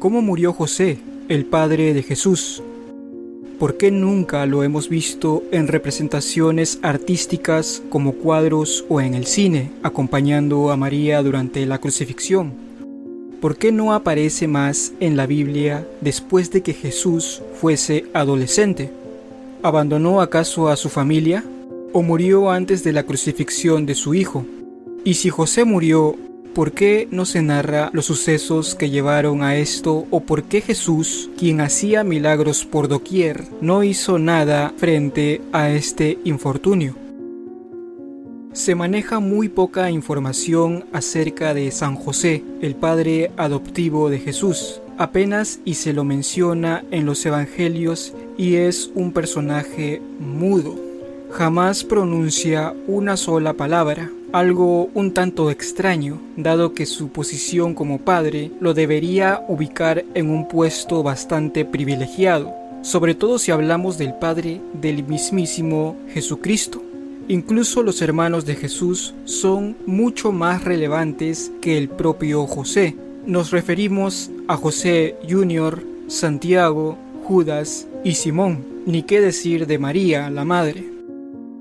¿Cómo murió José, el padre de Jesús? ¿Por qué nunca lo hemos visto en representaciones artísticas como cuadros o en el cine, acompañando a María durante la crucifixión? ¿Por qué no aparece más en la Biblia después de que Jesús fuese adolescente? ¿Abandonó acaso a su familia? ¿O murió antes de la crucifixión de su hijo? Y si José murió, ¿por qué no se narra los sucesos que llevaron a esto? ¿O por qué Jesús, quien hacía milagros por doquier, no hizo nada frente a este infortunio? Se maneja muy poca información acerca de San José, el padre adoptivo de Jesús. Apenas y se lo menciona en los evangelios y es un personaje mudo. Jamás pronuncia una sola palabra, algo un tanto extraño, dado que su posición como padre lo debería ubicar en un puesto bastante privilegiado, sobre todo si hablamos del padre del mismísimo Jesucristo. Incluso los hermanos de Jesús son mucho más relevantes que el propio José. Nos referimos a José Jr., Santiago, Judas y Simón, ni qué decir de María, la madre.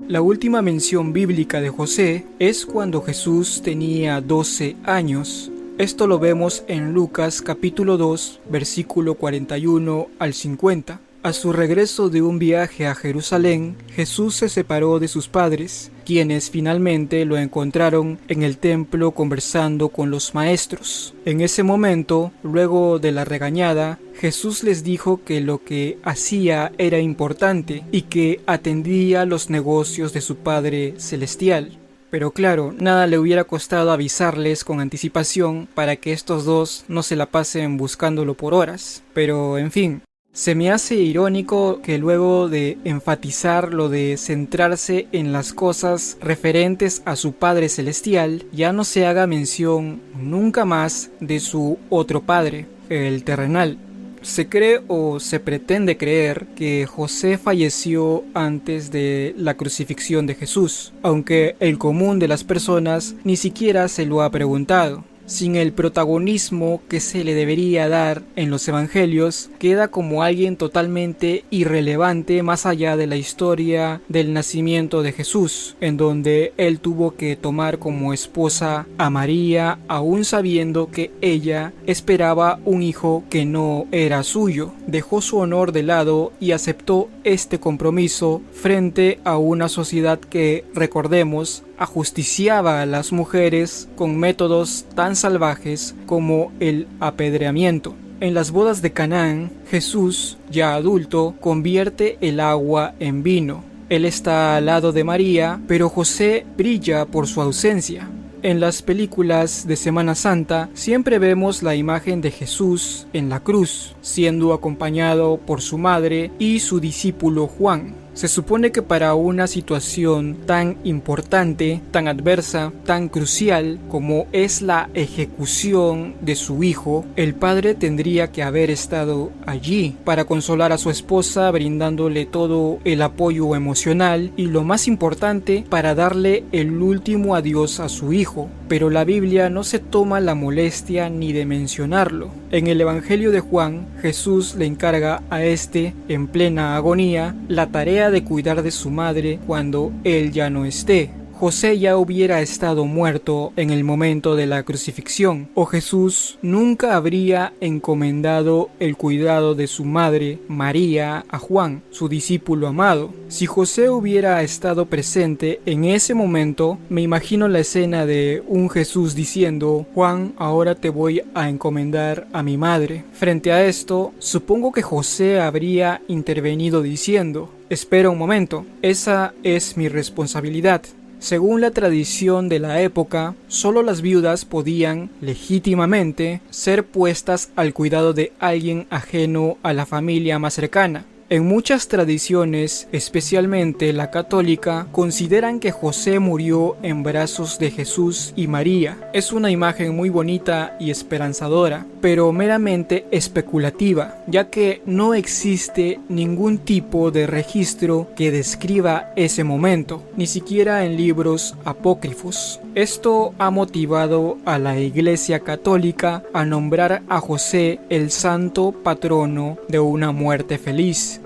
La última mención bíblica de José es cuando Jesús tenía 12 años. Esto lo vemos en Lucas capítulo 2, versículo 41 al 50. A su regreso de un viaje a Jerusalén, Jesús se separó de sus padres, quienes finalmente lo encontraron en el templo conversando con los maestros. En ese momento, luego de la regañada, Jesús les dijo que lo que hacía era importante y que atendía los negocios de su Padre Celestial. Pero claro, nada le hubiera costado avisarles con anticipación para que estos dos no se la pasen buscándolo por horas. Pero en fin. Se me hace irónico que luego de enfatizar lo de centrarse en las cosas referentes a su Padre Celestial, ya no se haga mención nunca más de su otro padre, el terrenal. Se cree o se pretende creer que José falleció antes de la crucifixión de Jesús, aunque el común de las personas ni siquiera se lo ha preguntado. Sin el protagonismo que se le debería dar en los evangelios, queda como alguien totalmente irrelevante más allá de la historia del nacimiento de Jesús, en donde él tuvo que tomar como esposa a María, aún sabiendo que ella esperaba un hijo que no era suyo. Dejó su honor de lado y aceptó este compromiso frente a una sociedad que, recordemos, ajusticiaba a las mujeres con métodos tan salvajes como el apedreamiento. En las bodas de Canaán, Jesús, ya adulto, convierte el agua en vino. Él está al lado de María, pero José brilla por su ausencia. En las películas de Semana Santa siempre vemos la imagen de Jesús en la cruz, siendo acompañado por su madre y su discípulo Juan. Se supone que para una situación tan importante, tan adversa, tan crucial como es la ejecución de su hijo, el padre tendría que haber estado allí para consolar a su esposa, brindándole todo el apoyo emocional y, lo más importante, para darle el último adiós a su hijo. Pero la Biblia no se toma la molestia ni de mencionarlo. En el Evangelio de Juan, Jesús le encarga a este, en plena agonía, la tarea de cuidar de su madre cuando él ya no esté. José ya hubiera estado muerto en el momento de la crucifixión, o Jesús nunca habría encomendado el cuidado de su madre, María, a Juan, su discípulo amado. Si José hubiera estado presente en ese momento, me imagino la escena de un Jesús diciendo: Juan, ahora te voy a encomendar a mi madre. Frente a esto, supongo que José habría intervenido diciendo: espera un momento, esa es mi responsabilidad. Según la tradición de la época, solo las viudas podían, legítimamente, ser puestas al cuidado de alguien ajeno a la familia más cercana. En muchas tradiciones, especialmente la católica, consideran que José murió en brazos de Jesús y María. Es una imagen muy bonita y esperanzadora, pero meramente especulativa, ya que no existe ningún tipo de registro que describa ese momento, ni siquiera en libros apócrifos. Esto ha motivado a la Iglesia Católica a nombrar a José el santo patrono de una muerte feliz.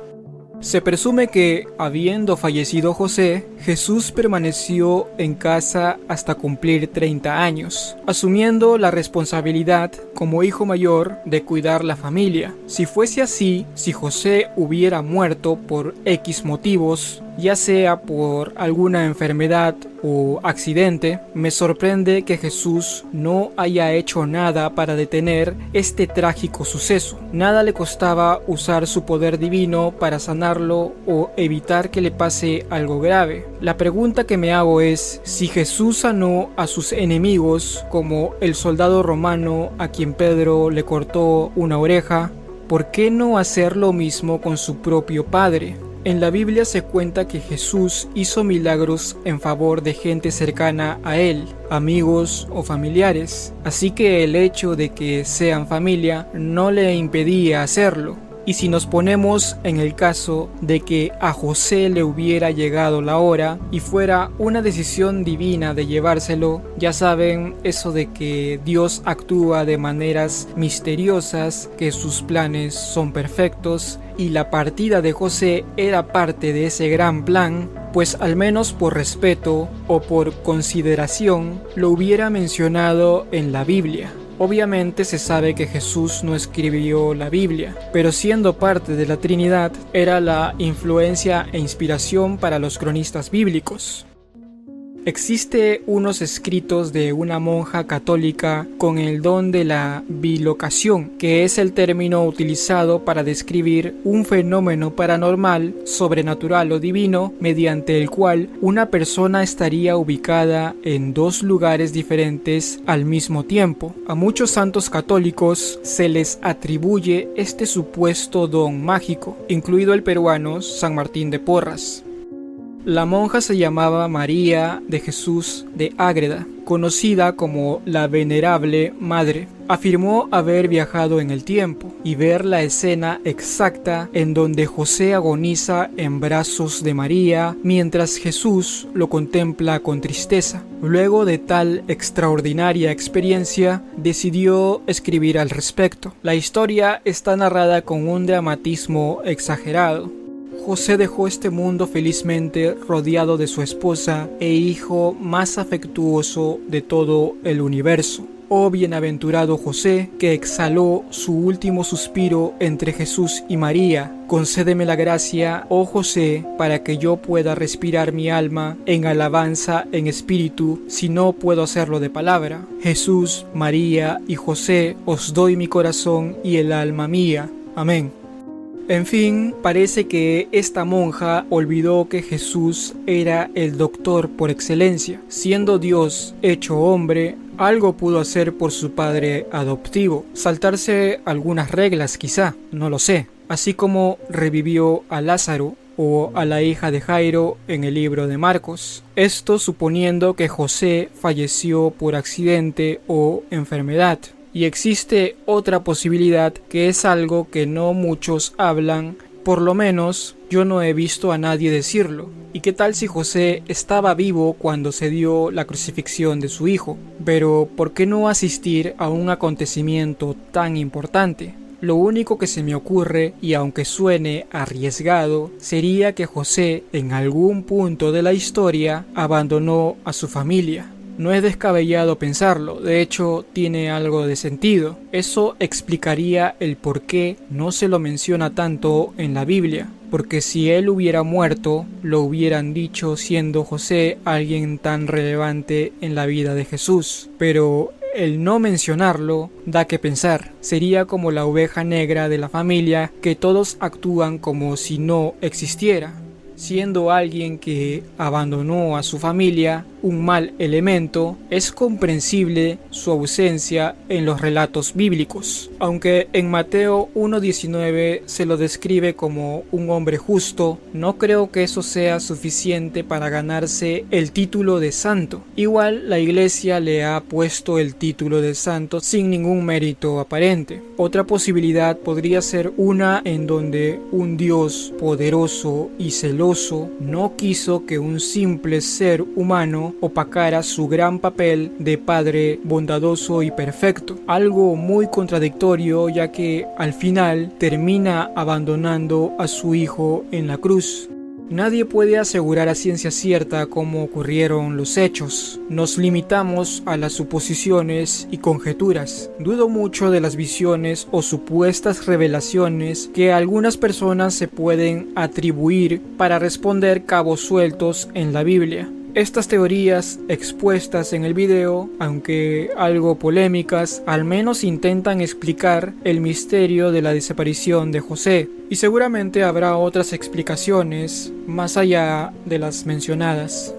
Se presume que, habiendo fallecido José, Jesús permaneció en casa hasta cumplir 30 años, asumiendo la responsabilidad como hijo mayor de cuidar la familia. Si fuese así, si José hubiera muerto por X motivos, ya sea por alguna enfermedad o accidente, me sorprende que Jesús no haya hecho nada para detener este trágico suceso. Nada le costaba usar su poder divino para sanarlo o evitar que le pase algo grave. La pregunta que me hago es, si Jesús sanó a sus enemigos, como el soldado romano a quien Pedro le cortó una oreja, ¿por qué no hacer lo mismo con su propio Padre? En la Biblia se cuenta que Jesús hizo milagros en favor de gente cercana a él, amigos o familiares, así que el hecho de que sean familia no le impedía hacerlo. Y si nos ponemos en el caso de que a José le hubiera llegado la hora y fuera una decisión divina de llevárselo, ya saben eso de que Dios actúa de maneras misteriosas, que sus planes son perfectos y la partida de José era parte de ese gran plan, pues al menos por respeto o por consideración lo hubiera mencionado en la Biblia. Obviamente se sabe que Jesús no escribió la Biblia, pero siendo parte de la Trinidad, era la influencia e inspiración para los cronistas bíblicos. Existe unos escritos de una monja católica con el don de la bilocación, que es el término utilizado para describir un fenómeno paranormal, sobrenatural o divino, mediante el cual una persona estaría ubicada en dos lugares diferentes al mismo tiempo. A muchos santos católicos se les atribuye este supuesto don mágico, incluido el peruano San Martín de Porras. La monja se llamaba María de Jesús de Ágreda, conocida como la Venerable Madre. Afirmó haber viajado en el tiempo y ver la escena exacta en donde José agoniza en brazos de María mientras Jesús lo contempla con tristeza. Luego de tal extraordinaria experiencia, decidió escribir al respecto. La historia está narrada con un dramatismo exagerado. José dejó este mundo felizmente rodeado de su esposa e hijo más afectuoso de todo el universo. Oh bienaventurado José, que exhaló su último suspiro entre Jesús y María, concédeme la gracia, oh José, para que yo pueda respirar mi alma en alabanza en espíritu, si no puedo hacerlo de palabra. Jesús, María y José, os doy mi corazón y el alma mía. Amén. En fin, parece que esta monja olvidó que Jesús era el doctor por excelencia. Siendo Dios hecho hombre, algo pudo hacer por su padre adoptivo. Saltarse algunas reglas quizá, no lo sé. Así como revivió a Lázaro o a la hija de Jairo en el libro de Marcos. Esto suponiendo que José falleció por accidente o enfermedad. Y existe otra posibilidad que es algo que no muchos hablan, por lo menos yo no he visto a nadie decirlo. ¿Y qué tal si José estaba vivo cuando se dio la crucifixión de su hijo? Pero ¿por qué no asistir a un acontecimiento tan importante? Lo único que se me ocurre, y aunque suene arriesgado, sería que José en algún punto de la historia abandonó a su familia. No es descabellado pensarlo, de hecho tiene algo de sentido. Eso explicaría el por qué no se lo menciona tanto en la Biblia, porque si él hubiera muerto, lo hubieran dicho siendo José alguien tan relevante en la vida de Jesús. Pero el no mencionarlo da que pensar. Sería como la oveja negra de la familia, que todos actúan como si no existiera. Siendo alguien que abandonó a su familia, un mal elemento, es comprensible su ausencia en los relatos bíblicos. Aunque en Mateo 1:19 se lo describe como un hombre justo, no creo que eso sea suficiente para ganarse el título de santo. Igual la iglesia le ha puesto el título de santo sin ningún mérito aparente. Otra posibilidad podría ser una en donde un Dios poderoso y celoso no quiso que un simple ser humano opacara su gran papel de padre bondadoso y perfecto, algo muy contradictorio ya que al final termina abandonando a su hijo en la cruz. Nadie puede asegurar a ciencia cierta cómo ocurrieron los hechos. Nos limitamos a las suposiciones y conjeturas. Dudo mucho de las visiones o supuestas revelaciones que algunas personas se pueden atribuir para responder cabos sueltos en la Biblia. Estas teorías expuestas en el video, aunque algo polémicas, al menos intentan explicar el misterio de la desaparición de José, y seguramente habrá otras explicaciones más allá de las mencionadas.